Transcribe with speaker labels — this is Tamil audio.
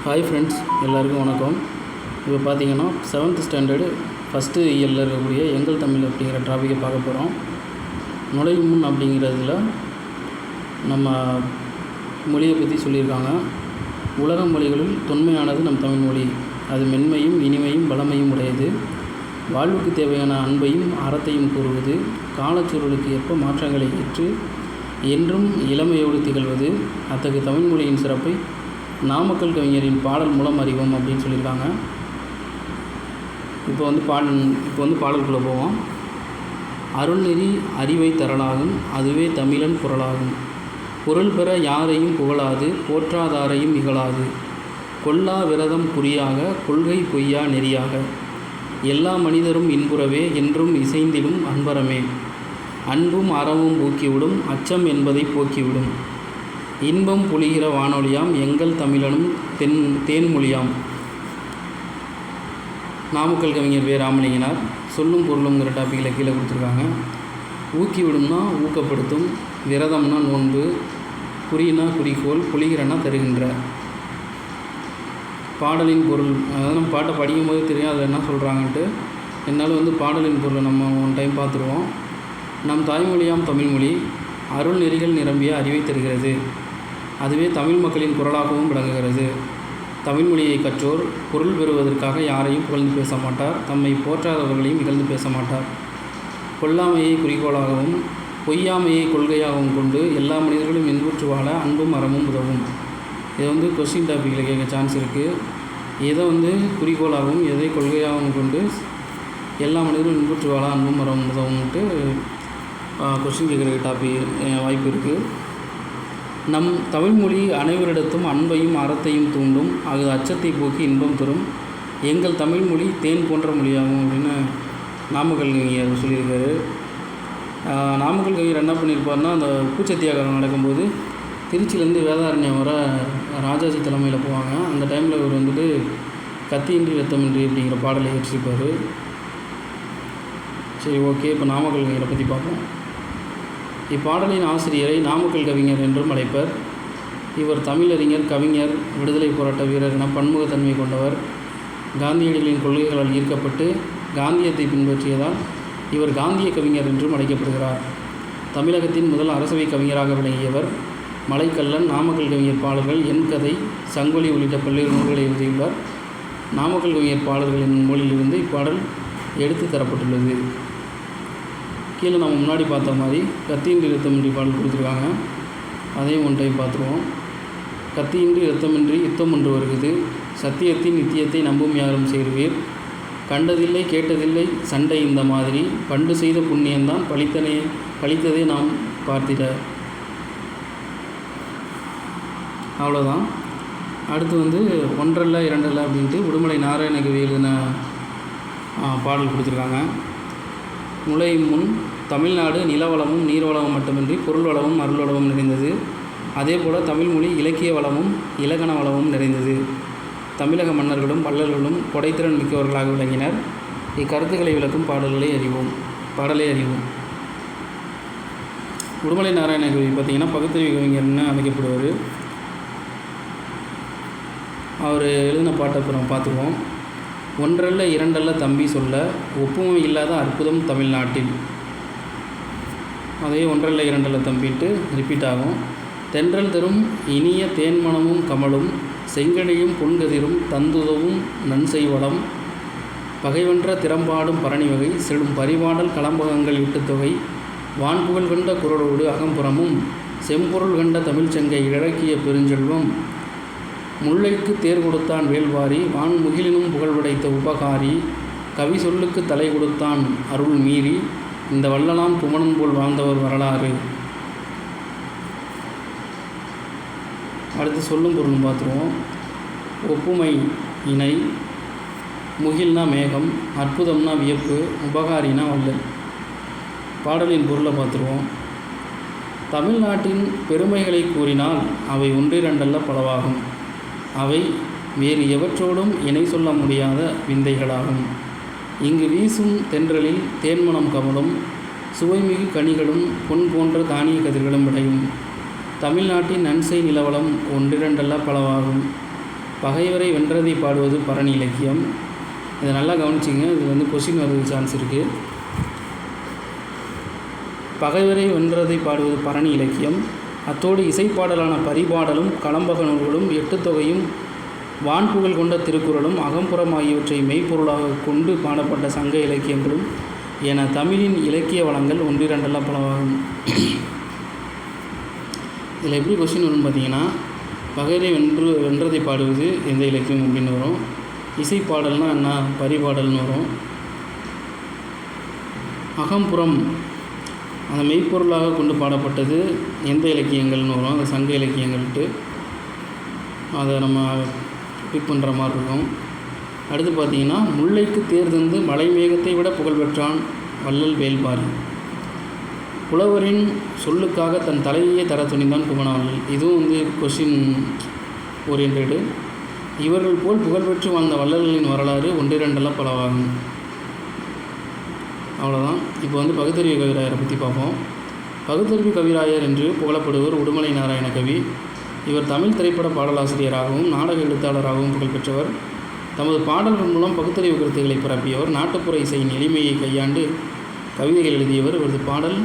Speaker 1: ஹாய் ஃப்ரெண்ட்ஸ், எல்லாருக்கும் வணக்கம். இப்போ பார்த்தீங்கன்னா 7th ஸ்டாண்டர்டு ஃபஸ்ட்டு இயரில் இருக்கக்கூடிய எங்கள் தமிழ் அப்படிங்கிற டாப்பிக்கை பார்க்க போகிறோம். நுழையும் முன் அப்படிங்கிறதுல நம்ம மொழியை பற்றி சொல்லியிருக்காங்க. உலக மொழிகளில் தொன்மையானது நம் தமிழ் மொழி. அது மென்மையும் இனிமையும் பலமையும் உடையது. வாழ்வுக்கு தேவையான அன்பையும் அறத்தையும் கூறுவது. காலச்சூழலுக்கு ஏற்ப மாற்றங்களை ஏற்று என்றும் இளமையோடு திகழ்வது. அத்தகைய தமிழ் மொழியின் சிறப்பை நாமக்கல் கவிஞரின் பாடல் மூலம் அறிவோம் அப்படின்னு சொல்லியிருக்காங்க. இப்போ வந்து பாடலுக்குள்ளே போவோம். அருள்நெறி அறிவை தரலாகும், அதுவே தமிழன் குரலாகும். பொருள் பெற யாரையும் புகழாது, போற்றாதாரையும் இகழாது. கொல்லா விரதம் குறியாக, கொள்கை பொய்யா நெறியாக. எல்லா மனிதரும் இன்புறவே, என்றும் இசைந்திடும் அன்பரமே. அன்பும் அறமும் ஊக்கிவிடும், அச்சம் என்பதை போக்கிவிடும். இன்பம் பொழிகிற வானொலியாம், எங்கள் தமிழனும் தேன்மொழியாம். நாமக்கல் கவிஞர் வே. ராமலிங்கனார். சொல்லும் பொருளுங்கிற டாப்பிக்கில் கீழே கொடுத்துருக்காங்க. ஊக்கிவிடும்னா ஊக்கப்படுத்தும், விரதம்னா நோன்பு, குறினா குறிக்கோள், பொழிகிறனா தருகின்ற. பாடலின் பொருள், அதாவது நம்ம பாட்டை படிக்கும்போது தெரியும் அதில் என்ன சொல்கிறாங்கன்ட்டு. என்னால் பாடலின் பொருளை நம்ம ஒன் டைம் பார்த்துருவோம். நம் தாய்மொழியாம் தமிழ்மொழி அருள் நெறிகள் நிரம்பிய அறிவை தருகிறது. அதுவே தமிழ் மக்களின் குரலாகவும் விளங்குகிறது. தமிழ்மொழியை கற்றோர் பொருள் பெறுவதற்காக யாரையும் புகழ்ந்து பேச மாட்டார், தம்மை போற்றாதவர்களையும் இகழ்ந்து பேச மாட்டார். கொல்லாமையை குறிக்கோளாகவும் பொய்யாமையை கொள்கையாகவும் கொண்டு எல்லா மனிதர்களும் இன்புற்று வாழ அன்பும் அறமும் உதவும். இதை கொஸ்டின் டாப்பிக்கில் கேட்க சான்ஸ் இருக்குது. எதை குறிக்கோளாகவும் எதை கொள்கையாகவும் கொண்டு எல்லா மனிதர்களும் இன்புற்று வாழ அன்பும் அறமும் உதவும்ட்டு கொஸ்டின் கேட்குற வாய்ப்பு இருக்குது. நம் தமிழ்மொழி அனைவரிடத்தும் அன்பையும் அறத்தையும் தூண்டும், அது அச்சத்தை போக்கி இன்பம் தரும். எங்கள் தமிழ்மொழி தேன் போன்ற மொழியாகும் அப்படின்னு நாமக்கல் கவிஞர் சொல்லியிருக்காரு. நாமக்கல் கவிஞர் என்ன பண்ணியிருப்பார்னா, அந்த உப்பு சத்தியாகிரகம் நடக்கும்போது திருச்சியிலேருந்து வேதாரண்யம் வர ராஜாஜி தலைமையில் போவாங்க. அந்த டைமில் இவர் கத்தியின்றி ரத்தமின்றி அப்படிங்கிற பாடலை ஏற்றிருப்பார். சரி, ஓகே. இப்போ நாமக்கல் கவிஞரை பற்றி பார்ப்போம். இப்பாடலின் ஆசிரியரை நாமக்கல் கவிஞர் என்றும் அழைப்பர். இவர் தமிழறிஞர், கவிஞர், விடுதலை போராட்ட வீரர் என பன்முகத்தன்மை கொண்டவர். காந்தியடிகளின் கொள்கைகளால் ஈர்க்கப்பட்டு காந்தியத்தை பின்பற்றியதால் இவர் காந்திய கவிஞர் என்றும் அழைக்கப்படுகிறார். தமிழகத்தின் முதல் அரசவை கவிஞராக விளங்கியவர். மலைக்கல்லன், நாமக்கல் கவிஞர் பாடல்கள், என் கதை, சங்கொலி உள்ளிட்ட பல்வேறு நூல்களை எழுதியுள்ளார். நாமக்கல் கவிஞர் பாடல்களின் நூலிலிருந்து இப்பாடல் எடுத்து தரப்பட்டுள்ளது. கீழே நம்ம முன்னாடி பார்த்த மாதிரி கத்தியின்றி இரத்தமின்றி பாடல் கொடுத்துருக்காங்க. அதையும் ஒன் டைம் பார்த்துருவோம். கத்தியின்றி இரத்தமின்றி யுத்தம் ஒன்று வருகிறது, சத்தியத்தின் நித்தியத்தை நம்பும் யாரும் சேருவீர். கண்டதில்லை கேட்டதில்லை சண்டை இந்த மாதிரி, பண்டு செய்த புண்ணியந்தான் பழித்ததே நாம் பார்த்திட. அவ்வளோதான். அடுத்து ஒன்றல்ல இரண்டல்ல அப்படின்ட்டு உடுமலை நாராயணகவி எழுதின பாடல் கொடுத்துருக்காங்க. நுழையும் முன் தமிழ்நாடு நிலவளமும் நீர்வளமும் மட்டுமின்றி பொருள் வளமும் அருள் வளமும் நிறைந்தது. அதே போல் தமிழ்மொழி இலக்கிய வளமும் இலக்கண வளமும் நிறைந்தது. தமிழக மன்னர்களும் வள்ளல்களும் கொடைத்திறன் மிக்கவர்களாக விளங்கினர். இக்கருத்துக்களை விளக்கும் பாடலை அறிவோம். உடுமலை நாராயணகவி பார்த்திங்கன்னா பகுத்தறிவு கவிஞர்னு அழைக்கப்படுவார். அவர் எழுதின பாட்டை அப்புறம் பார்த்துக்குவோம். ஒன்றல்ல இரண்டல்ல தம்பி சொல்ல, ஒப்புமை இல்லாத அற்புதம் தமிழ்நாட்டில். அதே ஒன்றல்ல இரண்டல்ல தம்பின்ட்டு ரிப்பீட் ஆகும். தென்றல் தரும் இனிய தேன்மணமும் கமலும், செங்கனியும் பொன்கதிரும் தந்துதவும் நன்செய்வளம். பகைவென்ற திறம்பாடும் பரணி வகை, செடும் பரிபாடல் களம்பகங்கள் இட்டுத்தொகை. வான்புகழ் கண்ட குரலோடு அகம்புறமும், செம்பொருள் கண்ட தமிழ்ச்சங்கை இழக்கிய பெருஞ்செல்வம். முல்லைக்கு தேர் கொடுத்தான் வேல்வாரி, வான்முகிலினும் புகழ் படைத்த உபகாரி. கவி சொல்லுக்கு தலை கொடுத்தான் அருள் மீறி, இந்த வள்ளலாம் குமணன் போல் வாழ்ந்தவர் வரலாறு. அடுத்து சொல்லும் பொருளும் பார்த்துருவோம். ஒப்புமை இணை, முகில்னா மேகம், அற்புதம்னா வியப்பு, உபகாரினா வள்ளல். பாடலின் பொருளை பார்த்துருவோம். தமிழ்நாட்டின் பெருமைகளை கூறினால் அவை ஒன்றிரண்டல்ல பலவாகும். அவை வேறு எவற்றோடும் இணை சொல்ல முடியாத விந்தைகளாகும். இங்கு வீசும் தென்றலில் தேன்மணம் கமலும், சுவைமிகு கனிகளும் பொன் போன்ற தானிய கதிர்களும் விளையும். தமிழ்நாட்டின் நன்செய் நிலவளம் ஒன்றிரண்டல்ல பலவாகும். பகைவரை வென்றதை பாடுவது பரணி இலக்கியம். இதை நல்லா கவனிச்சிங்க, இது வந்து கொஸ்டின் வர்றதுக்கு சான்ஸ் இருக்குது. பகைவரை வென்றதை பாடுவது பரணி இலக்கியம். அத்தோடு இசைப்பாடலான பரிபாடலும் களம்பக நூல்களும் எட்டுத்தொகையும் வான்புகழ் கொண்ட திருக்குறளும் அகம்புறம் ஆகியவற்றை மெய்ப்பொருளாக கொண்டு பாடப்பட்ட சங்க இலக்கியங்களும் என தமிழின் இலக்கிய வளங்கள் ஒன்றிரண்டெல்லாம் பலவாகும். இதில் எப்படி கொஸ்டின் வரும்னு பார்த்தீங்கன்னா, பகைவரை வென்றதை பாடுவது எந்த இலக்கியம் அப்படின்னு வரும். இசைப்பாடல்னால் என்ன, பரிபாடல்னு வரும். அகம்புறம் அந்த மெய்ப்பொருளாக கொண்டு பாடப்பட்டது எந்த இலக்கியங்கள்னு வரும், அந்த சங்க இலக்கியங்கள்ட்டு. அதை நம்ம பிக் பண்ணுற மாதிரி இருக்கும். அடுத்து பார்த்திங்கன்னா, முல்லைக்கு தேர் தந்து மலை மேகத்தை விட புகழ்பெற்றான் வள்ளல் வேல்பாரி. புலவரின் சொல்லுக்காக தன் தலையையே தர துணிந்தான் குமணவள்ளல். இதுவும் வந்து கொஸ்டின் ஓரியன்டு. இவர்கள் போல் புகழ்பெற்று வாழ்ந்த வள்ளல்களின் வரலாறு ஒன்றிரண்டெல்லாம் பலவாகும். அவ்வளோதான். இப்போ வந்து பகுத்தறிவு கவிராயரை பற்றி பார்ப்போம். பகுத்தறிவு கவிராயர் என்று புகழப்படுவர் உடுமலை நாராயண கவி. இவர் தமிழ் திரைப்பட பாடலாசிரியராகவும் நாடக எழுத்தாளராகவும் புகழ்பெற்றவர். தமது பாடல்கள் மூலம் பகுத்தறிவு கருத்துக்களை பரப்பியவர். நாட்டுப்புற இசையின் எளிமையை கையாண்டு கவிதைகள் எழுதியவர். இவரது பாடல்